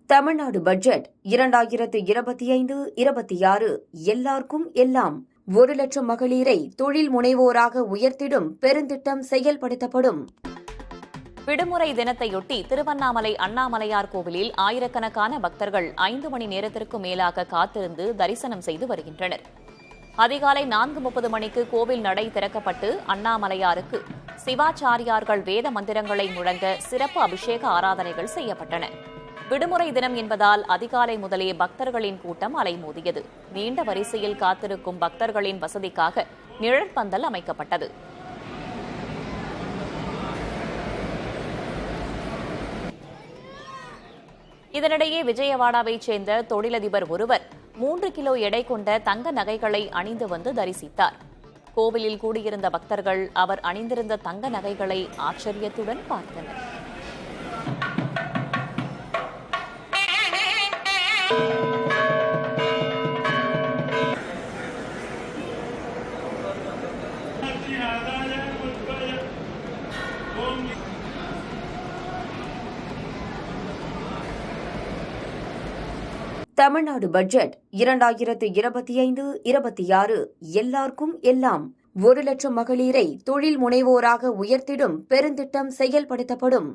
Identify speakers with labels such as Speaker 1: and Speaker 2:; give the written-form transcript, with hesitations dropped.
Speaker 1: Tamil Nadu budget 2025-26 எல்லாருக்கும் எல்லாம் 1,00,000 மகளிரை தொழில் முனைவோராக உயர்த்திடும் பெருந்திட்டம் செயல்படுத்தப்படும்.
Speaker 2: விடுமுறை தினத்தையொட்டி திருவண்ணாமலை அண்ணாமலையார் கோவிலில் ஆயிரக்கணக்கான பக்தர்கள் 5 மணி நேரத்திற்கும் மேலாக காத்திருந்து தரிசனம் செய்து வருகின்றனர். அதிகாலை 4:30 மணிக்கு கோவில் நடை திறக்கப்பட்டு அண்ணாமலையாருக்கு சிவாச்சாரியார்கள் வேத மந்திரங்களை முழங்க சிறப்பு அபிஷேக ஆராதனைகள் செய்யப்பட்டன. விடுமுறை தினம் என்பதால் அதிகாலை முதலே பக்தர்களின் கூட்டம் அலைமோதியது. நீண்ட வரிசையில் காத்திருக்கும் பக்தர்களின் வசதிக்காக நிழற்பந்தல் அமைக்கப்பட்டது. இதனிடையே விஜயவாடாவைச் சேர்ந்த தொழிலதிபர் ஒருவர் 3 கிலோ எடை கொண்ட தங்க நகைகளை அணிந்து வந்து தரிசித்தார். கோவிலில் கூடியிருந்த பக்தர்கள் அவர் அணிந்திருந்த தங்க நகைகளை ஆச்சரியத்துடன் பார்த்தனர்.
Speaker 1: தமிழ்நாடு பட்ஜெட் 2025-26 எல்லாருக்கும் எல்லாம் 1,00,000 மகளிரை தொழில் முனைவோராக உயர்த்திடும் பெருந்திட்டம் செயல்படுத்தப்படும்.